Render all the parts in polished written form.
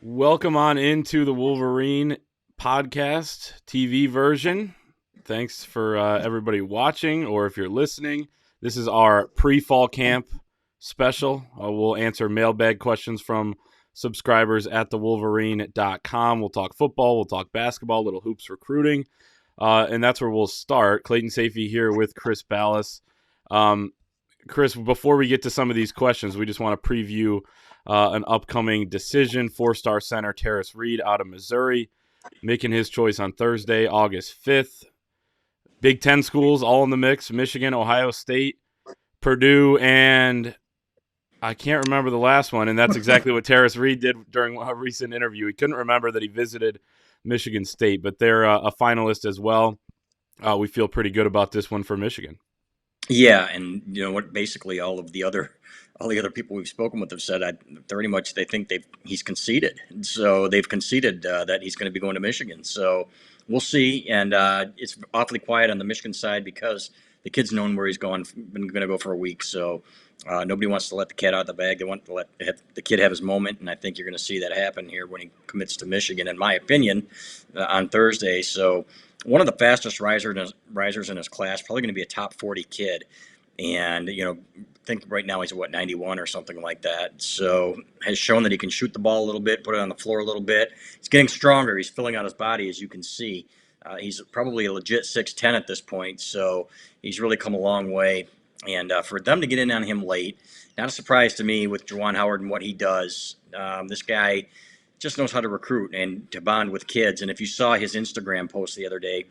Welcome on into the Wolverine podcast TV version. Thanks for everybody watching, or if you're listening. This is our pre-fall camp special. We'll answer mailbag questions from subscribers at thewolverine.com. We'll talk football, we'll talk basketball, little hoops recruiting, and that's where we'll start. Clayton Sayfie here with Chris Balas. Chris, before we get to some of these questions, we just want to preview an upcoming decision. Four-star center Tarris out of Missouri, making his choice on Thursday, August 5th. Big Ten schools all in the mix: Michigan, Ohio State, Purdue, and I can't remember the last one. And that's exactly what Tarris did during a recent interview. He couldn't remember that he visited Michigan State, but they're a finalist as well. We feel pretty good about this one for Michigan. Yeah, and you know what? Basically, all the other people we've spoken with have said pretty much they think he's conceded. So they've conceded that he's going to be going to Michigan. So we'll see. And it's awfully quiet on the Michigan side because the kid's known where he's going to go for a week. So nobody wants to let the cat out of the bag. They want to let the kid have his moment, and I think you're going to see that happen here when he commits to Michigan, in my opinion, on Thursday. So one of the fastest risers in his class, probably going to be a top 40 kid. And, I think right now he's 91 or something like that. So has shown that he can shoot the ball a little bit, put it on the floor a little bit. He's getting stronger. He's filling out his body, as you can see. He's probably a legit 6'10" at this point. So he's really come a long way. And for them to get in on him late, not a surprise to me with Juwan Howard and what he does. This guy just knows how to recruit and to bond with kids. And if you saw his Instagram post the other day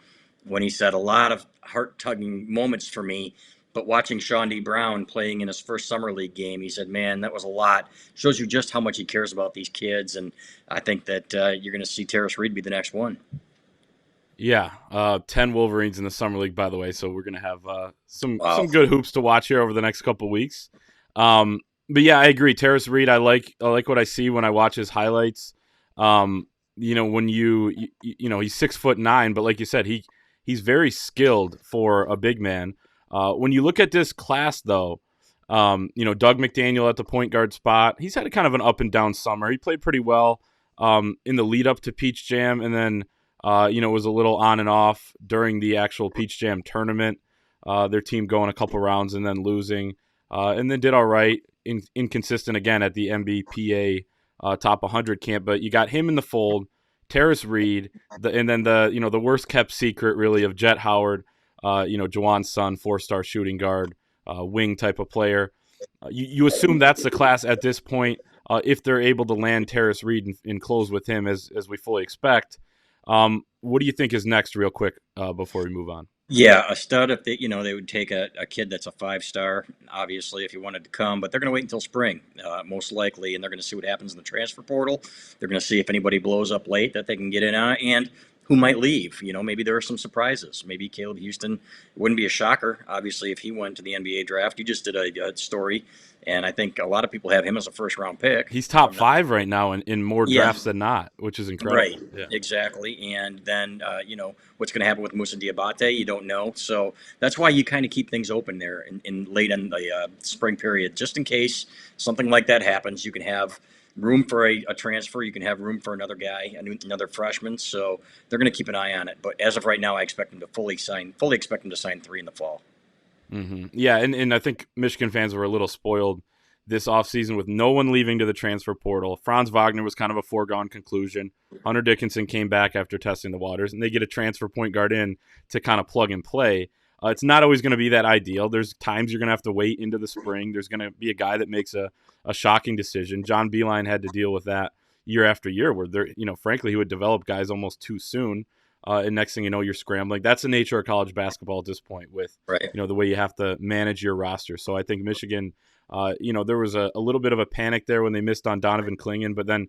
when he said a lot of heart-tugging moments for me, but watching Sean D. Brown playing in his first summer league game, he said, man, that was a lot. Shows you just how much he cares about these kids. And I think that you're going to see Tarris be the next one. Yeah, 10 Wolverines in the summer league, by the way. So we're going to have some good hoops to watch here over the next couple of weeks. But yeah, I agree. Tarris Reed, I like what I see when I watch his highlights. When he's 6'9", but like you said, he's very skilled for a big man. When you look at this class, though, Doug McDaniel at the point guard spot, he's had a kind of an up and down summer. He played pretty well in the lead up to Peach Jam, and then it was a little on and off during the actual Peach Jam tournament. Their team going a couple rounds and then losing, and then did all right. Inconsistent again at the MBPA top 100 camp, but you got him in the fold. Tarris Reed, and then the worst kept secret really of Jet Howard, Juwan's son, 4-star shooting guard, wing type of player. You assume that's the class at this point if they're able to land Tarris Reed and close with him as we fully expect. What do you think is next, real quick, before we move on? Yeah, a stud. If they would take a kid that's a 5-star, obviously, if he wanted to come, but they're going to wait until spring, most likely, and they're going to see what happens in the transfer portal. They're going to see if anybody blows up late that they can get in on it, and who might leave. Maybe there are some surprises. Maybe Caleb Houston wouldn't be a shocker, obviously, if he went to the NBA draft. You just did a story, and I think a lot of people have him as a first-round pick. He's top 5 right now in more drafts than not, which is incredible. Right, yeah. Exactly. And then, what's going to happen with Moussa Diabate, you don't know. So that's why you kind of keep things open there in late in the spring period, just in case something like that happens. You can have room for a transfer. You can have room for another guy, another freshman. So they're going to keep an eye on it. But as of right now, I expect them to fully expect them to sign 3 in the fall. Mm-hmm. Yeah, and I think Michigan fans were a little spoiled this offseason with no one leaving to the transfer portal. Franz Wagner was kind of a foregone conclusion. Hunter Dickinson came back after testing the waters, and they get a transfer point guard in to kind of plug and play. It's not always going to be that ideal. There's times you're going to have to wait into the spring. There's going to be a guy that makes a shocking decision. John Beilein had to deal with that year after year where, frankly, he would develop guys almost too soon. And next thing you know, you're scrambling. That's the nature of college basketball at this point with, the way you have to manage your roster. So I think Michigan, there was a little bit of a panic there when they missed on Donovan Clingan. But then,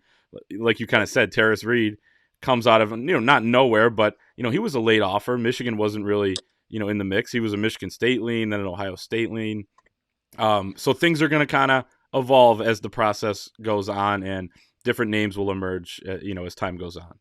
like you kind of said, Tarris Reed comes out of, not nowhere, but, he was a late offer. Michigan wasn't really, in the mix. He was a Michigan State lean, then an Ohio State lean. So things are going to kind of evolve as the process goes on, and different names will emerge, as time goes on.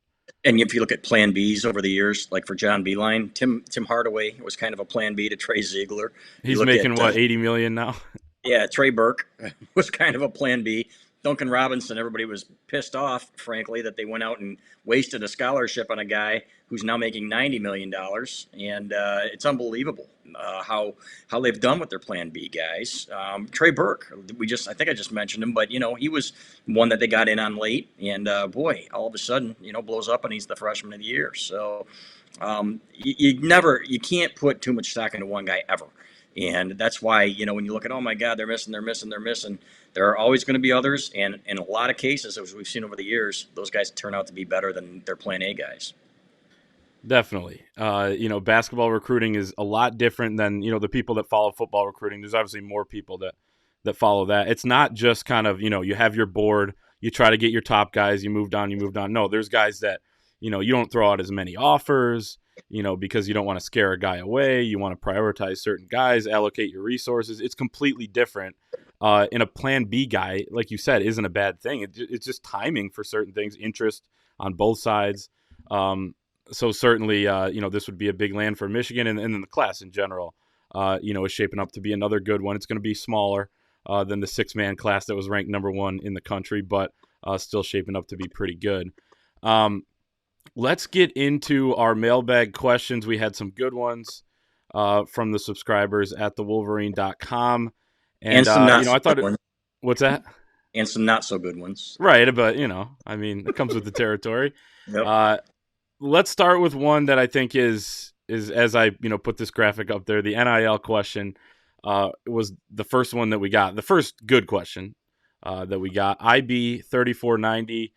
And if you look at plan Bs over the years, like for John Beilein, Tim Hardaway was kind of a plan B to Trey Ziegler. He's making, $80 million now? Yeah, Trey Burke was kind of a plan B. Duncan Robinson, everybody was pissed off, frankly, that they went out and wasted a scholarship on a guy who's now making $90 million, and it's unbelievable how they've done with their Plan B guys. Trey Burke, I think I just mentioned him, but he was one that they got in on late, and boy, all of a sudden, blows up, and he's the freshman of the year. So you can't put too much stock into one guy ever. And that's why, when you look at, oh my God, they're missing. There are always going to be others. And in a lot of cases, as we've seen over the years, those guys turn out to be better than their Plan A guys. Definitely. Basketball recruiting is a lot different than, the people that follow football recruiting. There's obviously more people that follow that. It's not just kind of, you have your board, you try to get your top guys, you moved on. No, there's guys that, you don't throw out as many offers, because you don't want to scare a guy away. You want to prioritize certain guys, allocate your resources. It's completely different. In a Plan B guy, like you said, isn't a bad thing. It's just timing for certain things, interest on both sides. So certainly, this would be a big land for Michigan, and then the class in general, is shaping up to be another good one. It's going to be smaller than the 6-man class that was ranked number 1 in the country, but still shaping up to be pretty good. Let's get into our mailbag questions. We had some good ones from the subscribers at thewolverine.com. And some not I thought, ones. What's that? And some not so good ones. Right, but it comes with the territory. Yep. Let's start with one that I think is as I put this graphic up there. The NIL question was the first one that we got. The first good question that we got. IB 3490.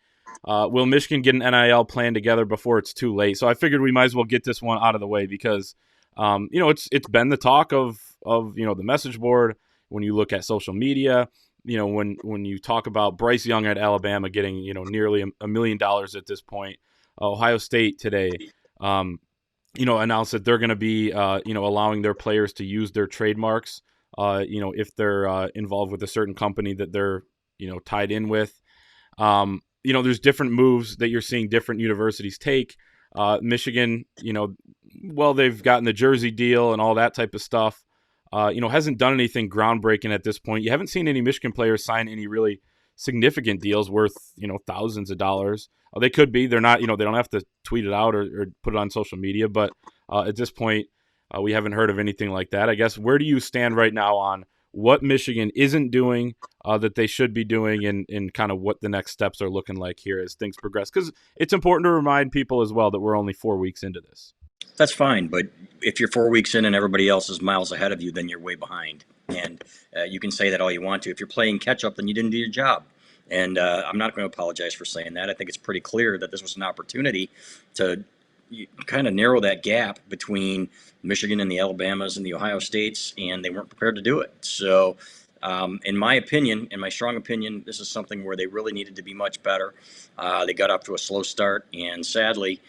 Will Michigan get an NIL plan together before it's too late? So I figured we might as well get this one out of the way because it's been the talk of the message board. When you look at social media, when you talk about Bryce Young at Alabama getting nearly $1 million at this point. Ohio State today, announced that they're going to be, allowing their players to use their trademarks, if they're involved with a certain company that they're, tied in with. There's different moves that you're seeing different universities take. Michigan, they've gotten the jersey deal and all that type of stuff. Hasn't done anything groundbreaking at this point. You haven't seen any Michigan players sign any really significant deals worth, thousands of dollars. They could be. They're not, they don't have to tweet it out or put it on social media. But at this point, we haven't heard of anything like that. I guess, where do you stand right now on what Michigan isn't doing that they should be doing and kind of what the next steps are looking like here as things progress? Because it's important to remind people as well that we're only 4 weeks into this. That's fine, but if you're 4 weeks in and everybody else is miles ahead of you, then you're way behind. And you can say that all you want to. If you're playing catch up, then you didn't do your job. And I'm not going to apologize for saying that. I think it's pretty clear that this was an opportunity to kind of narrow that gap between Michigan and the Alabamas and the Ohio States, and they weren't prepared to do it. So, in my opinion, in my strong opinion, this is something where they really needed to be much better. They got off to a slow start, and sadly,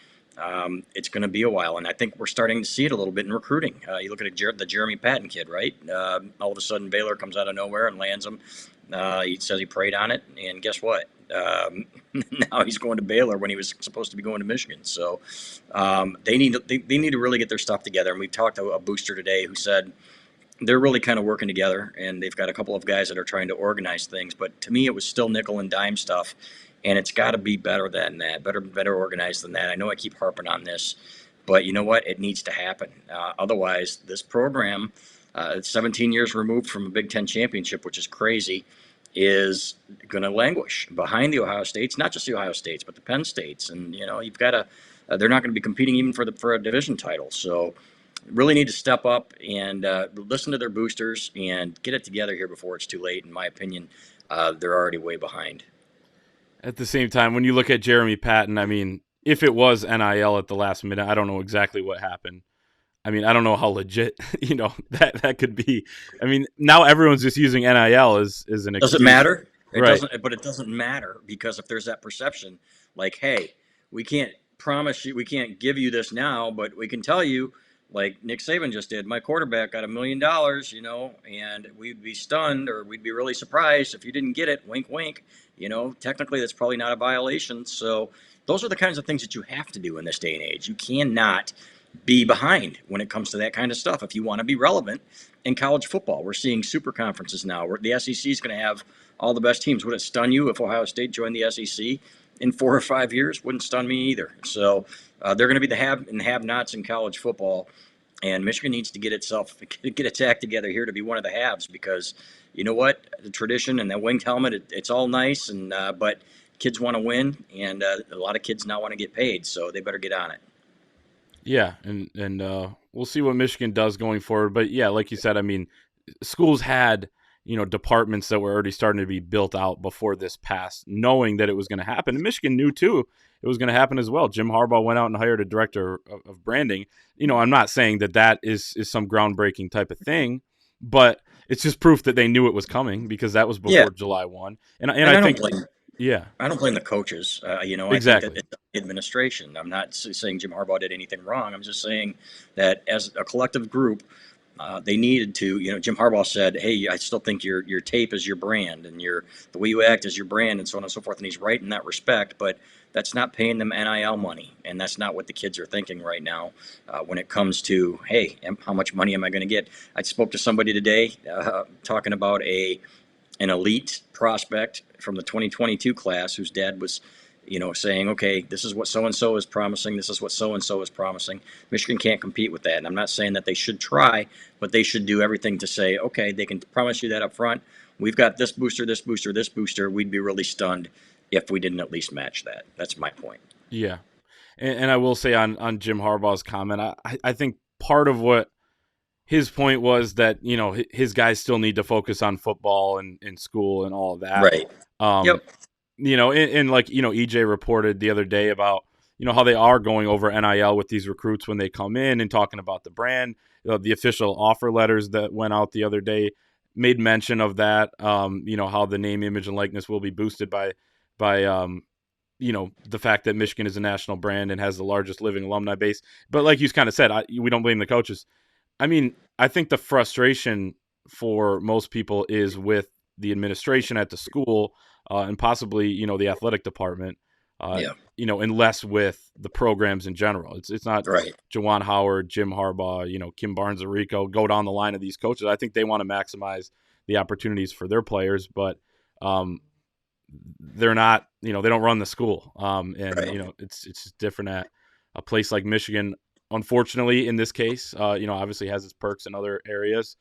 it's going to be a while. And I think we're starting to see it a little bit in recruiting. You look at the Jeremy Patton kid, right? All of a sudden, Baylor comes out of nowhere and lands him. He says he prayed on it, and guess what? Now he's going to Baylor when he was supposed to be going to Michigan. So they need to really get their stuff together. And we talked to a booster today who said they're really kind of working together, and they've got a couple of guys that are trying to organize things. But to me, it was still nickel and dime stuff, and it's got to be better than that, better organized than that. I know I keep harping on this, but you know what? It needs to happen. Otherwise, this program, 17 years removed from a Big Ten championship, which is crazy, is going to languish behind the Ohio States, not just the Ohio States, but the Penn States. And, you've got to, they're not going to be competing even for a division title. So really need to step up and listen to their boosters and get it together here before it's too late. In my opinion, they're already way behind. At the same time, when you look at Jeremy Patton, I mean, if it was NIL at the last minute, I don't know exactly what happened. I mean, I don't know how legit, that could be. I mean, now everyone's just using NIL as an excuse. Does it matter? Right. But it doesn't matter because if there's that perception, like, hey, we can't promise you, we can't give you this now, but we can tell you, like Nick Saban just did, my quarterback got $1 million, and we'd be stunned or we'd be really surprised if you didn't get it. Wink, wink. Technically that's probably not a violation. So those are the kinds of things that you have to do in this day and age. You cannot be behind when it comes to that kind of stuff if you want to be relevant in college football. We're seeing super conferences now where the SEC is going to have all the best teams. Would it stun you if Ohio State joined the SEC in 4 or 5 years? Wouldn't stun me either. So they're going to be the have and have-nots in college football, and Michigan needs to get its act together here to be one of the haves, because you know what, the tradition and that winged helmet, it's all nice, and but kids want to win, and a lot of kids now want to get paid, so they better get on it. Yeah, and we'll see what Michigan does going forward. But yeah, like you said, I mean, schools had departments that were already starting to be built out before this passed, knowing that it was going to happen. And Michigan knew too it was going to happen as well. Jim Harbaugh went out and hired a director of branding. I'm not saying that is some groundbreaking type of thing, but it's just proof that they knew it was coming, because that was Yeah, before July 1. And and I think, yeah, I don't blame the coaches. I think that exactly. it's the administration. I'm not saying Jim Harbaugh did anything wrong. I'm just saying that as a collective group, they needed to. Jim Harbaugh said, "Hey, I still think your tape is your brand, and the way you act is your brand, and so on and so forth." And he's right in that respect, but that's not paying them NIL money, and that's not what the kids are thinking right now when it comes to, hey, how much money am I going to get? I spoke to somebody today talking about an elite prospect from the 2022 class whose dad was, saying, okay, this is what so and so is promising. This is what so and so is promising. Michigan can't compete with that. And I'm not saying that they should try, but they should do everything to say, okay, they can promise you that up front. We've got this booster, this booster, this booster. We'd be really stunned if we didn't at least match that. That's my point. Yeah. And I will say on Jim Harbaugh's comment, I think part of what his point was that, his guys still need to focus on football and school and all of that. Right. Um, Yep. and like, EJ reported the other day about, how they are going over NIL with these recruits when they come in and talking about the brand. The official offer letters that went out the other day made mention of that, how the name, image, and likeness will be boosted by the fact that Michigan is a national brand and has the largest living alumni base. But like you kind of said, we don't blame the coaches. I mean, I think the frustration for most people is with the administration at the school, and possibly, the athletic department, Yeah. and less with the programs in general. It's not Right. Juwan Howard, Jim Harbaugh, Kim Barnes-Arico, go down the line of these coaches. I think they want to maximize the opportunities for their players, but they're not, they don't run the school. And Right. it's just different at a place like Michigan. Unfortunately, in this case, obviously has its perks in other areas.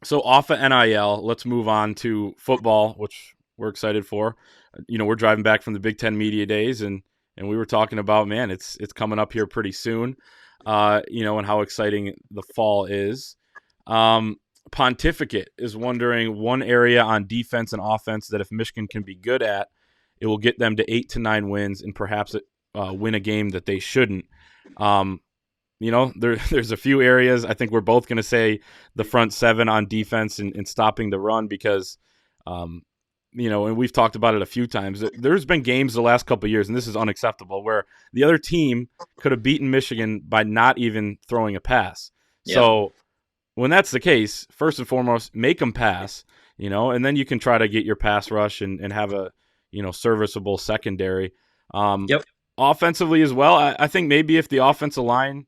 So off of NIL, let's move on to football, which we're excited for. We're driving back from the Big Ten Media Days, and we were talking about, man, it's coming up here pretty soon, and how exciting the fall is. Pontificate is wondering one area on defense and offense that if Michigan can be good at, it will get them to 8 to 9 wins and perhaps win a game that they shouldn't. There's a few areas. I think we're both going to say the front seven on defense and stopping the run because, and we've talked about it a few times. There's been games the last couple of years, and this is unacceptable, where the other team could have beaten Michigan by not even throwing a pass. Yeah. So when that's the case, first and foremost, make them pass, and then you can try to get your pass rush and have a, serviceable secondary. Yep. Offensively as well, I think maybe if the offensive line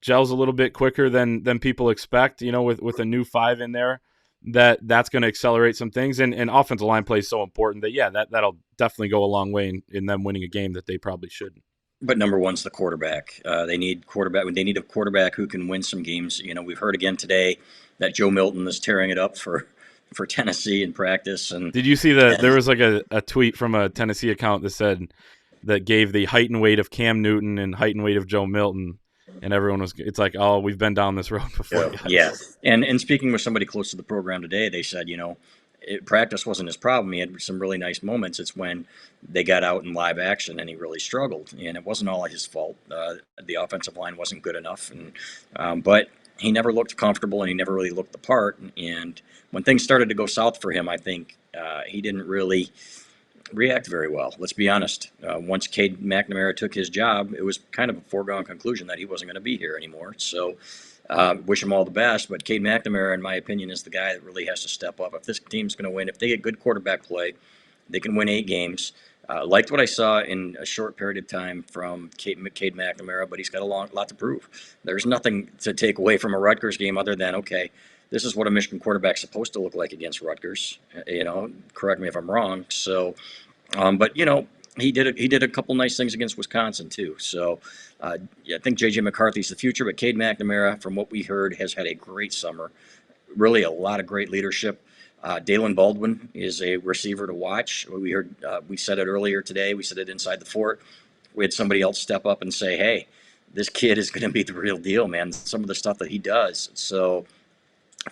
gels a little bit quicker than people expect, with a new 5 in there, that's going to accelerate some things. And offensive line play is so important that, that'll definitely go a long way in them winning a game that they probably shouldn't. But number one's the quarterback. They need quarterback. They need a quarterback who can win some games. We've heard again today that Joe Milton is tearing it up for Tennessee in practice. And did you see there was like a tweet from a Tennessee account that gave the height and weight of Cam Newton and height and weight of Joe Milton, and everyone it's like, oh, we've been down this road before. Yeah. And speaking with somebody close to the program today, they said, practice wasn't his problem. He had some really nice moments. It's when they got out in live action and he really struggled. And it wasn't all his fault. The offensive line wasn't good enough, but he never looked comfortable and he never really looked the part. And when things started to go south for him, I think he didn't really react very well. Let's be honest. Once Cade McNamara took his job, it was kind of a foregone conclusion that he wasn't going to be here anymore. So wish him all the best. But Cade McNamara, in my opinion, is the guy that really has to step up. If this team's going to win, if they get good quarterback play, they can win 8 games. Liked what I saw in a short period of time from Cade McNamara, but he's got a lot to prove. There's nothing to take away from a Rutgers game other than, okay, this is what a Michigan quarterback's supposed to look like against Rutgers. Correct me if I'm wrong. So, but he did a couple nice things against Wisconsin too. So, yeah, I think J.J. McCarthy's the future, but Cade McNamara, from what we heard, has had a great summer. Really, a lot of great leadership. Dalen Baldwin is a receiver to watch. We heard, we said it earlier today. We said it inside the fort. We had somebody else step up and say, "Hey, this kid is going to be the real deal, man." Some of the stuff that he does. So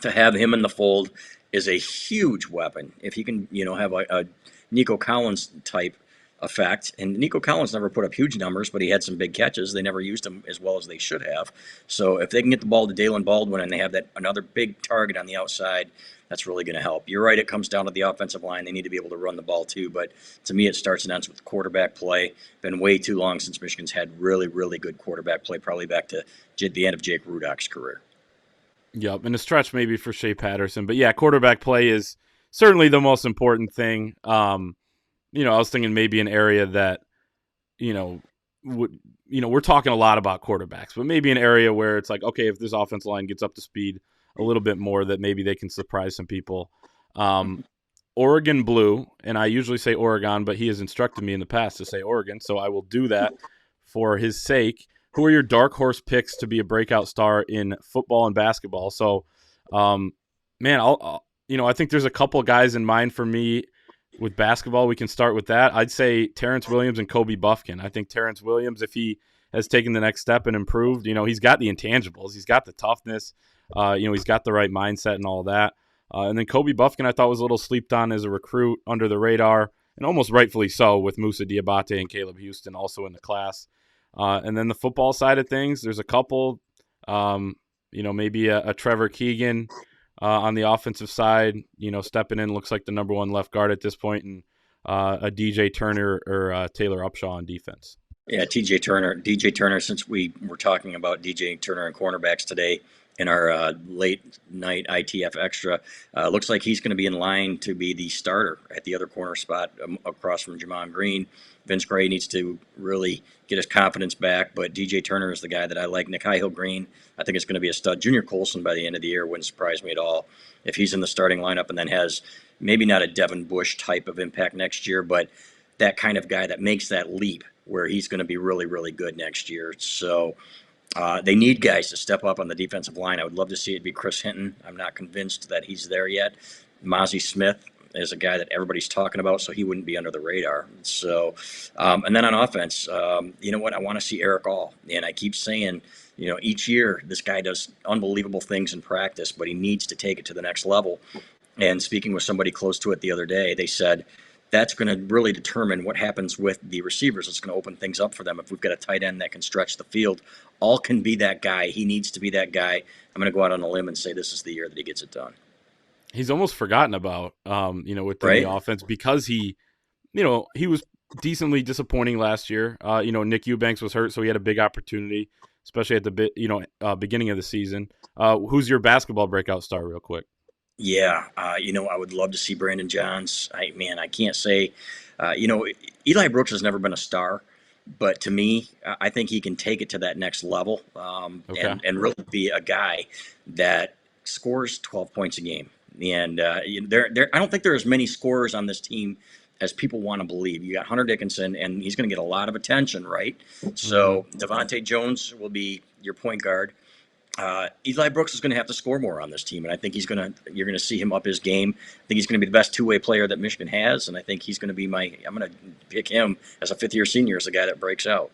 to have him in the fold is a huge weapon. If he can, have a Nico Collins type effect, and Nico Collins never put up huge numbers, but he had some big catches. They never used him as well as they should have. So if they can get the ball to Dalen Baldwin and they have that another big target on the outside, that's really going to help. You're right; it comes down to the offensive line. They need to be able to run the ball too. But to me, it starts and ends with quarterback play. Been way too long since Michigan's had really, really good quarterback play. Probably back to the end of Jake Rudolph's career. Yep, and a stretch maybe for Shea Patterson. But yeah, quarterback play is certainly the most important thing. I was thinking maybe an area that, we're talking a lot about quarterbacks, but maybe an area where it's like, okay, if this offense line gets up to speed a little bit more, that maybe they can surprise some people. Oregon Blue, and I usually say Oregon, but he has instructed me in the past to say Oregon, so I will do that for his sake. Who are your dark horse picks to be a breakout star in football and basketball? So, man, I think there's a couple guys in mind for me with basketball. We can start with that. I'd say Terence Williams and Kobe Bufkin. I think Terence Williams, if he has taken the next step and improved, he's got the intangibles. He's got the toughness. He's got the right mindset and all that. And then Kobe Bufkin, I thought was a little slept on as a recruit, under the radar, and almost rightfully so, with Musa Diabate and Caleb Houston also in the class. And then the football side of things, there's a couple, maybe a Trevor Keegan on the offensive side, stepping in, looks like the number one left guard at this point, and a DJ Turner or Taylor Upshaw on defense. Yeah, DJ Turner, since we were talking about DJ Turner and cornerbacks today in our late night ITF extra, looks like he's going to be in line to be the starter at the other corner spot across from Jamon Green. Vince Gray needs to really get his confidence back, but DJ Turner is the guy that I like. Nikhai Hill-Green, I think it's going to be a stud. Junior Colson by the end of the year wouldn't surprise me at all if he's in the starting lineup and then has maybe not a Devin Bush type of impact next year, but that kind of guy that makes that leap where he's going to be really, really good next year. So they need guys to step up on the defensive line. I would love to see it be Chris Hinton. I'm not convinced that he's there yet. Mozzie Smith is a guy that everybody's talking about, so he wouldn't be under the radar. So, and then on offense, you know what? I want to see Eric All. And I keep saying, each year this guy does unbelievable things in practice, but he needs to take it to the next level. And speaking with somebody close to it the other day, they said that's going to really determine what happens with the receivers. It's going to open things up for them. If we've got a tight end that can stretch the field, All can be that guy. He needs to be that guy. I'm going to go out on a limb and say this is the year that he gets it done. He's almost forgotten about, within the offense, because he was decently disappointing last year. Nick Eubanks was hurt, so he had a big opportunity, especially at the beginning of the season. Who's your basketball breakout star, real quick? Yeah, I would love to see Brandon Johns. I can't say, Eli Brooks has never been a star, but to me, I think he can take it to that next level and really be a guy that scores 12 points a game. And I don't think there are as many scorers on this team as people want to believe. You got Hunter Dickinson, and he's going to get a lot of attention, right? So Devontae Jones will be your point guard. Eli Brooks is going to have to score more on this team, and I think you're going to see him up his game. I think he's going to be the best two-way player that Michigan has, and I think he's going to be I'm going to pick him as a fifth-year senior as a guy that breaks out.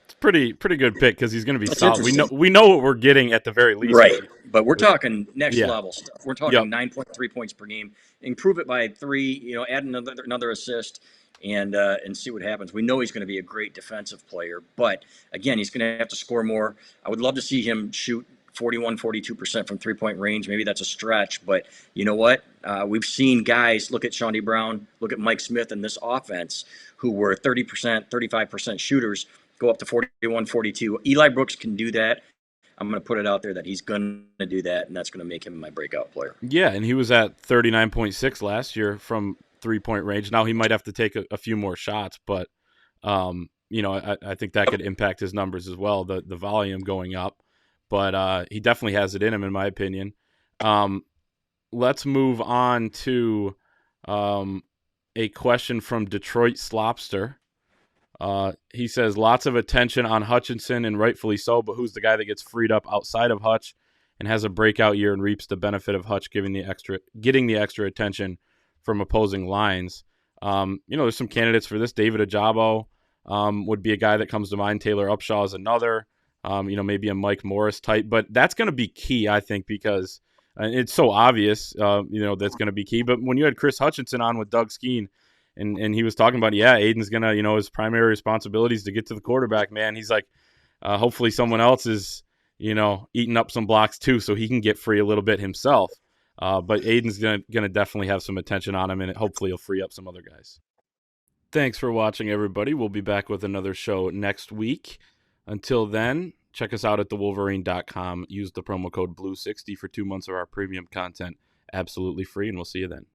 It's pretty good pick because he's going to be solid. We know what we're getting at the very least. Right, but we're talking next level stuff. We're talking 9.3 points per game. Improve it by 3. Add another assist. And see what happens. We know he's going to be a great defensive player, but again, he's going to have to score more. I would love to see him shoot 42% from three-point range. Maybe that's a stretch, but you know what? We've seen guys, look at Shawnee Brown, look at Mike Smith in this offense, who were 30%, 35% shooters, go up to 41, 42. Eli Brooks can do that. I'm going to put it out there that he's going to do that, and that's going to make him my breakout player. Yeah, and he was at 39.6 last year from 3-point range. Now he might have to take a few more shots, but I think that could impact his numbers as well, the volume going up. But he definitely has it in him, in my opinion. Let's move on to a question from Detroit Slopster. He says, lots of attention on Hutchinson, and rightfully so, but who's the guy that gets freed up outside of Hutch and has a breakout year and reaps the benefit of Hutch getting the extra attention from opposing lines? There's some candidates for this. David Ajabo would be a guy that comes to mind. Taylor Upshaw is another. Maybe a Mike Morris type, but that's going to be key, I think, because it's so obvious, that's going to be key. But when you had Chris Hutchinson on with Doug Skeen, and he was talking about, Aiden's going to, his primary responsibility is to get to the quarterback, man. He's like, hopefully someone else is, eating up some blocks too, so he can get free a little bit himself. But Aiden's going to definitely have some attention on him, and hopefully he'll free up some other guys. Thanks for watching, everybody. We'll be back with another show next week. Until then, check us out at thewolverine.com. Use the promo code BLUE60 for 2 months of our premium content absolutely free, and we'll see you then.